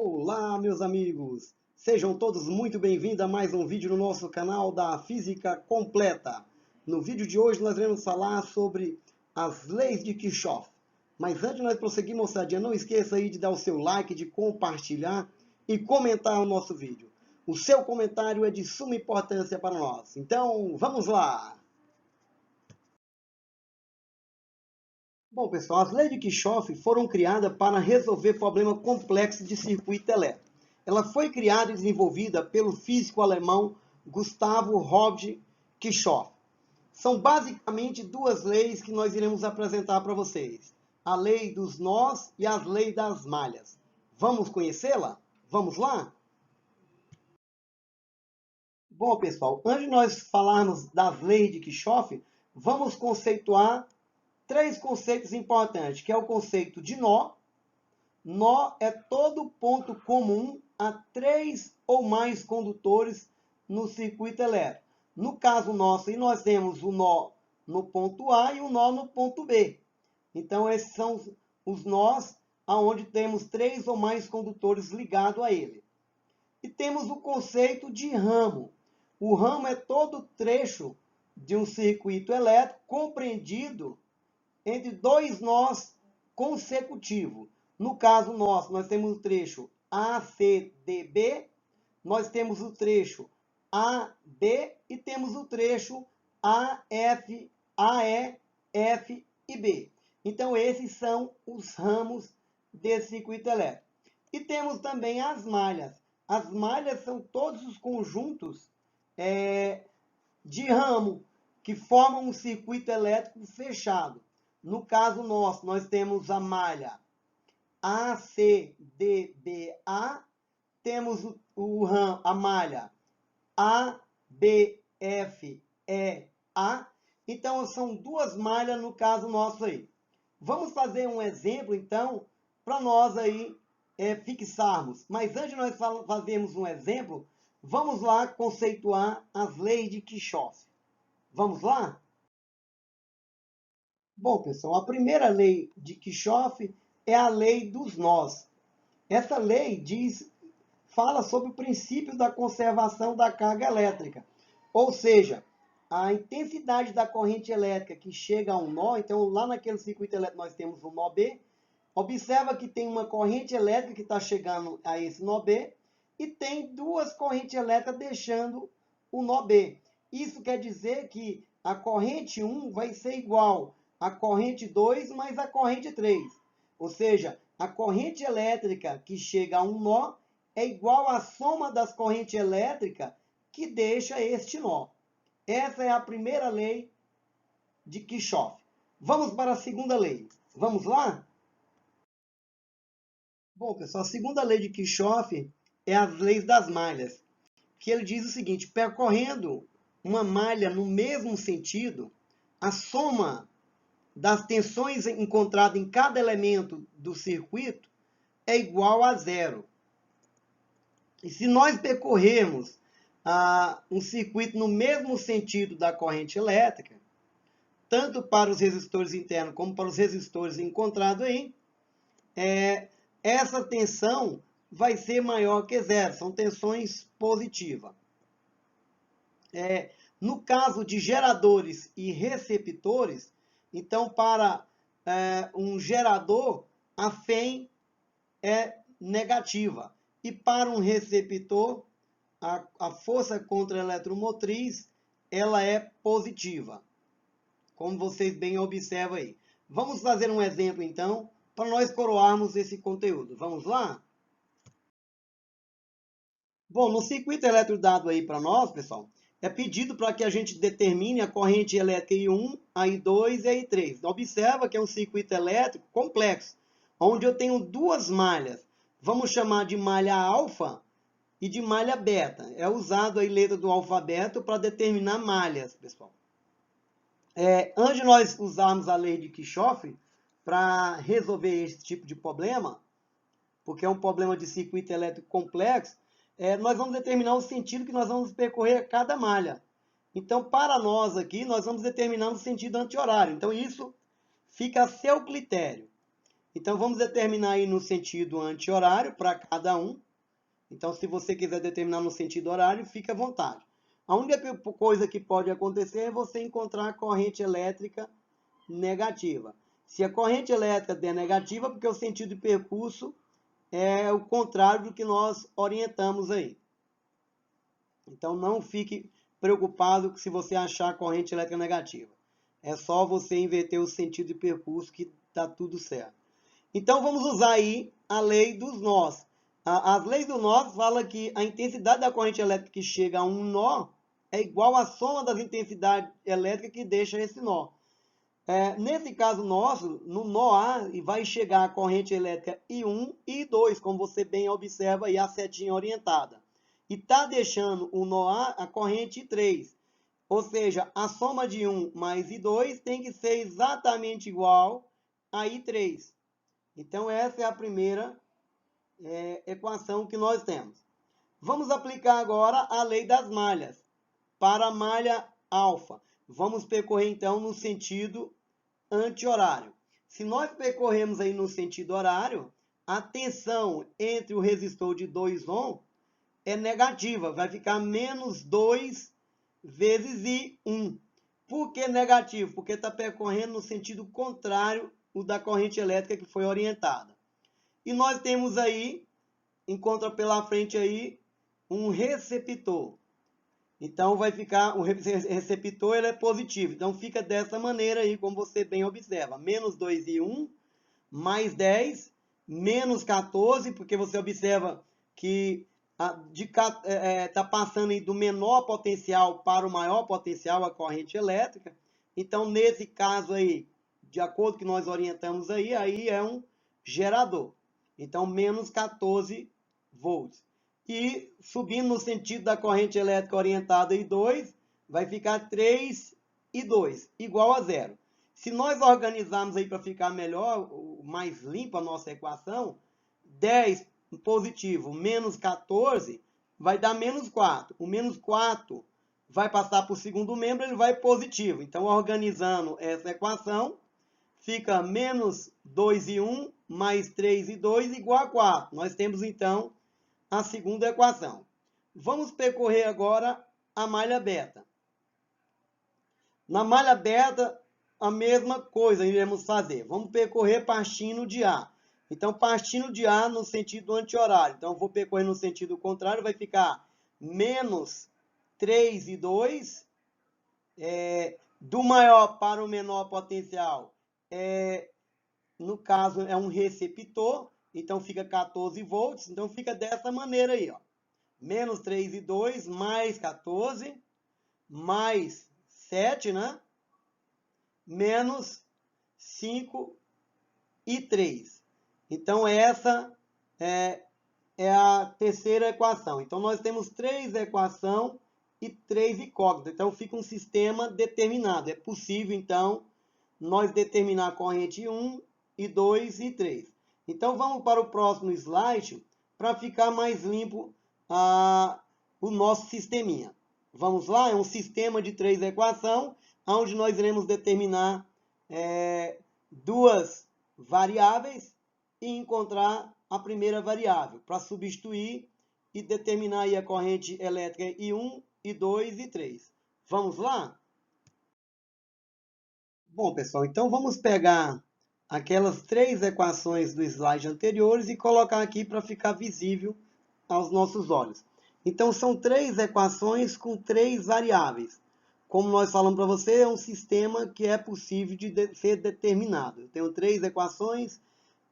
Olá, meus amigos! Sejam todos muito bem-vindos a mais um vídeo no nosso canal da Física Completa. No vídeo de hoje nós iremos falar sobre as leis de Kirchhoff. Mas antes de nós prosseguir, moçadinha, não esqueça aí de dar o seu like, de compartilhar e comentar o nosso vídeo. O seu comentário é de suma importância para nós. Então, vamos lá! Bom, pessoal, as leis de Kirchhoff foram criadas para resolver problemas complexos de circuito elétrico. Ela foi criada e desenvolvida pelo físico alemão Gustavo Robert Kirchhoff. São basicamente duas leis que nós iremos apresentar para vocês. A lei dos nós e as leis das malhas. Vamos conhecê-la? Vamos lá? Bom, pessoal, antes de nós falarmos das leis de Kirchhoff, vamos conceituar três conceitos importantes, que é o conceito de nó. Nó é todo ponto comum a três ou mais condutores no circuito elétrico. No caso nosso, nós temos o nó no ponto A e o nó no ponto B. Então, esses são os nós onde temos três ou mais condutores ligados a ele. E temos o conceito de ramo. O ramo é todo trecho de um circuito elétrico compreendido entre dois nós consecutivos. No caso nosso, nós temos o trecho ACDB, nós temos o trecho AD e temos o trecho AF, AE, F e B. Então, esses são os ramos desse circuito elétrico. E temos também as malhas. As malhas são todos os conjuntos de ramo que formam um circuito elétrico fechado. No caso nosso, nós temos a malha ACDBA, temos a malha ABFEA. Então, são duas malhas no caso nosso aí. Vamos fazer um exemplo, então, para nós aí fixarmos. Mas antes de nós fazermos um exemplo, vamos lá conceituar as leis de Kirchhoff. Vamos lá? Bom, pessoal, a primeira lei de Kirchhoff é a lei dos nós. Essa lei fala sobre o princípio da conservação da carga elétrica. Ou seja, a intensidade da corrente elétrica que chega a um nó, então lá naquele circuito elétrico nós temos um nó B. Observa que tem uma corrente elétrica que está chegando a esse nó B e tem duas correntes elétricas deixando o nó B. Isso quer dizer que a corrente 1 vai ser igual a corrente 2 mais a corrente 3. Ou seja, a corrente elétrica que chega a um nó é igual à soma das correntes elétricas que deixa este nó. Essa é a primeira lei de Kirchhoff. Vamos para a segunda lei. Vamos lá? Bom, pessoal, a segunda lei de Kirchhoff é as leis das malhas, que ele diz o seguinte: percorrendo uma malha no mesmo sentido, a soma das tensões encontradas em cada elemento do circuito é igual a zero. E se nós percorrermos um circuito no mesmo sentido da corrente elétrica, tanto para os resistores internos como para os resistores encontrados aí, essa tensão vai ser maior que zero, são tensões positivas. No caso de geradores e receptores, então para um gerador, a FEM é negativa. E para um receptor, a força contra-eletromotriz, ela é positiva. Como vocês bem observam aí. Vamos fazer um exemplo, então, para nós coroarmos esse conteúdo. Vamos lá? Bom, no circuito elétrico dado aí para nós, pessoal, é pedido para que a gente determine a corrente elétrica I1, a I2 e a I3. Observa que é um circuito elétrico complexo, onde eu tenho duas malhas. Vamos chamar de malha alfa e de malha beta. É usado a letra do alfabeto para determinar malhas, pessoal. Antes de nós usarmos a lei de Kirchhoff para resolver esse tipo de problema, porque é um problema de circuito elétrico complexo, nós vamos determinar o sentido que nós vamos percorrer a cada malha. Então, para nós aqui, nós vamos determinar o sentido anti-horário. Então, isso fica a seu critério. Então, vamos determinar aí no sentido anti-horário para cada um. Então, se você quiser determinar no sentido horário, fique à vontade. A única coisa que pode acontecer é você encontrar a corrente elétrica negativa. Se a corrente elétrica der negativa, porque o sentido de percurso é o contrário do que nós orientamos aí. Então, não fique preocupado se você achar a corrente elétrica negativa. É só você inverter o sentido de percurso que está tudo certo. Então, vamos usar aí a lei dos nós. As leis do nó falam que a intensidade da corrente elétrica que chega a um nó é igual à soma das intensidades elétricas que deixa esse nó. Nesse caso nosso, no nó A, vai chegar a corrente elétrica I1 e I2, como você bem observa aí a setinha orientada. E está deixando o nó A a corrente I3. Ou seja, a soma de 1 mais I2 tem que ser exatamente igual a I3. Então, essa é a primeira equação que nós temos. Vamos aplicar agora a lei das malhas para a malha alfa. Vamos percorrer então no sentido anti-horário. Se nós percorrermos aí no sentido horário, a tensão entre o resistor de 2 ohm é negativa, vai ficar menos 2 vezes I1. Por que negativo? Porque está percorrendo no sentido contrário o da corrente elétrica que foi orientada. E nós temos aí, encontra pela frente aí, um receptor. Então, vai ficar, o receptor ele é positivo. Então, fica dessa maneira aí, como você bem observa. Menos 2I1, mais 10, menos 14, porque você observa que está passando aí do menor potencial para o maior potencial a corrente elétrica. Então, nesse caso aí, de acordo com que nós orientamos aí é um gerador. Então, menos 14 volts. E subindo no sentido da corrente elétrica orientada I2, vai ficar 3 e 2, igual a zero. Se nós organizarmos aí para ficar melhor, mais limpa a nossa equação, 10 positivo menos 14 vai dar menos 4. O menos 4 vai passar para o segundo membro, ele vai positivo. Então, organizando essa equação, fica menos 2 e 1 mais 3 e 2 igual a 4. Nós temos, então, a segunda equação. Vamos percorrer agora a malha beta. Na malha beta, a mesma coisa iremos fazer. Vamos percorrer partindo de A. Então, partindo de A no sentido anti-horário. Então, vou percorrer no sentido contrário, vai ficar menos 3 e 2. Do maior para o menor potencial, no caso, é um receptor. Então, fica 14 volts. Então, fica dessa maneira aí, ó. Menos 3 e 2, mais 14, mais 7, né? Menos 5 e 3. Então, essa é a terceira equação. Então, nós temos 3 equações e 3 incógnitas. Então, fica um sistema determinado. É possível, então, nós determinar a corrente 1, e 2 e 3. Então, vamos para o próximo slide para ficar mais limpo o nosso sisteminha. Vamos lá? É um sistema de 3 equações, onde nós iremos determinar duas variáveis e encontrar a primeira variável para substituir e determinar aí a corrente elétrica I1, I2 e 3. Vamos lá? Bom, pessoal, então vamos pegar aquelas 3 equações do slide anteriores e colocar aqui para ficar visível aos nossos olhos. Então, são 3 equações com 3 variáveis. Como nós falamos para você, é um sistema que é possível de ser determinado. Eu tenho 3 equações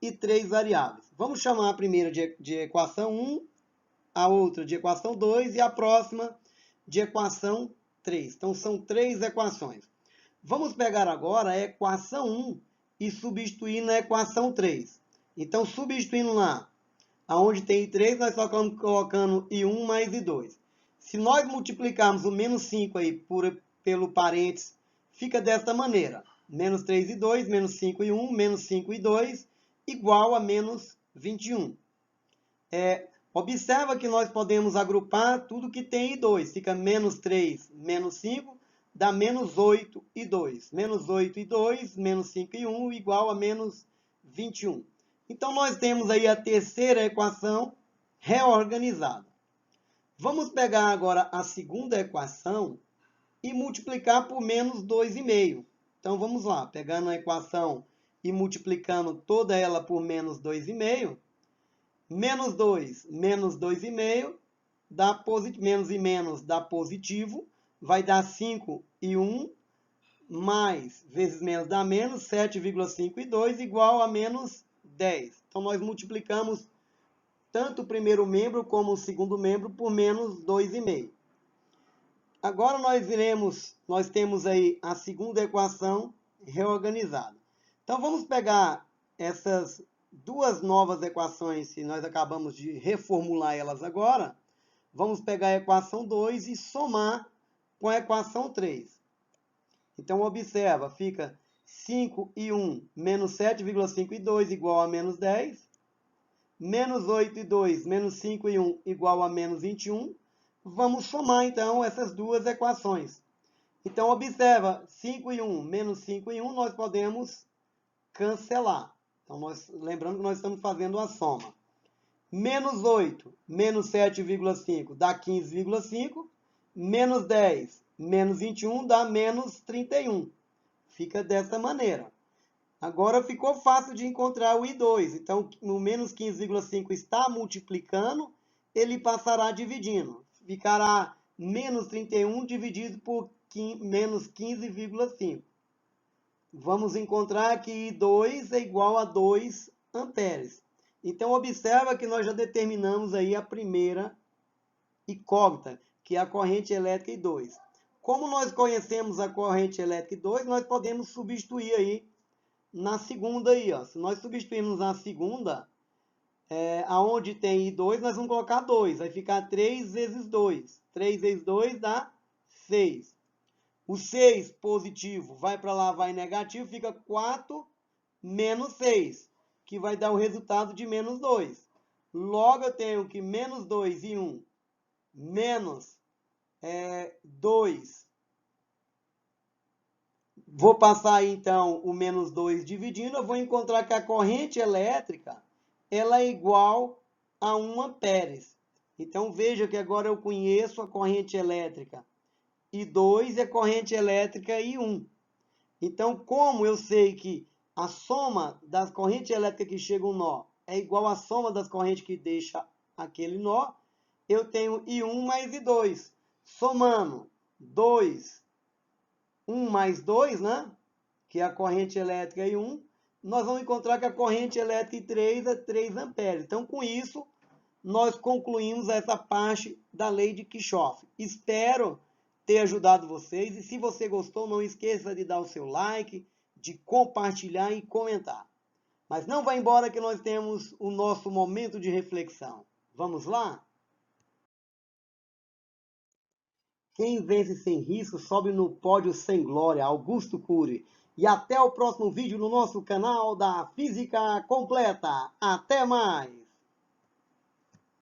e 3 variáveis. Vamos chamar a primeira de equação 1, a outra de equação 2 e a próxima de equação 3. Então, são 3 equações. Vamos pegar agora a equação 1 e substituir na equação 3. Então, substituindo lá, onde tem I3, nós só estamos colocando I1 mais I2. Se nós multiplicarmos o menos 5 aí pelo parênteses, fica desta maneira. Menos 3 e 2, menos 5 e 1, menos 5 e 2, igual a menos 21. Observa que nós podemos agrupar tudo que tem I2. Fica menos 3, menos 5, dá menos 8 e 2. Menos 8 e 2, menos 5 e 1, igual a menos 21. Então, nós temos aí a terceira equação reorganizada. Vamos pegar agora a segunda equação e multiplicar por menos 2,5. Então, vamos lá, pegando a equação e multiplicando toda ela por menos 2,5. Menos 2, menos 2,5, dá positivo, menos e menos dá positivo, vai dar 5 e 1, mais vezes menos dá menos, 7,5 e 2 igual a menos 10. Então, nós multiplicamos tanto o primeiro membro como o segundo membro por menos 2,5. Agora nós temos aí a segunda equação reorganizada. Então, vamos pegar essas duas novas equações, que nós acabamos de reformular elas agora. Vamos pegar a equação 2 e somar com a equação 3. Então, observa, fica 5 e 1 menos 7,5 e 2 igual a menos 10. Menos 8 e 2 menos 5 e 1 igual a menos 21. Vamos somar, então, essas duas equações. Então, observa, 5 e 1 menos 5 e 1 nós podemos cancelar. Então, lembrando que nós estamos fazendo a soma. Menos 8 menos 7,5 dá 15,5. Menos 10 menos 21 dá menos 31. Fica dessa maneira. Agora ficou fácil de encontrar o I2. Então, no menos 15,5 está multiplicando, ele passará dividindo. Ficará menos 31 dividido por menos 15,5. Vamos encontrar que I2 é igual a 2 amperes. Então, observa que nós já determinamos aí a primeira incógnita, que é a corrente elétrica I2. Como nós conhecemos a corrente elétrica I2, nós podemos substituir aí na segunda aí, ó. Se nós substituirmos a segunda, aonde tem I2, nós vamos colocar 2. Vai ficar 3 vezes 2. 3 vezes 2 dá 6. O 6 positivo vai para lá, vai negativo, fica 4 menos 6, que vai dar o resultado de menos 2. Logo, eu tenho que menos 2 e 1, menos 2. Vou passar aí, então, o menos 2 dividindo, eu vou encontrar que a corrente elétrica ela é igual a 1 amperes. Então, veja que agora eu conheço a corrente elétrica I2 e a corrente elétrica I1. Então, como eu sei que a soma das correntes elétricas que chegam no nó é igual à soma das correntes que deixa aquele nó, eu tenho I1 mais I2. Somando 2, 1 mais 2, né? Que é a corrente elétrica I1, nós vamos encontrar que a corrente elétrica I3 é 3 amperes. Então, com isso, nós concluímos essa parte da lei de Kirchhoff. Espero ter ajudado vocês. E se você gostou, não esqueça de dar o seu like, de compartilhar e comentar. Mas não vá embora que nós temos o nosso momento de reflexão. Vamos lá? Quem vence sem risco sobe no pódio sem glória. Augusto Cury. E até o próximo vídeo no nosso canal da Física Completa. Até mais!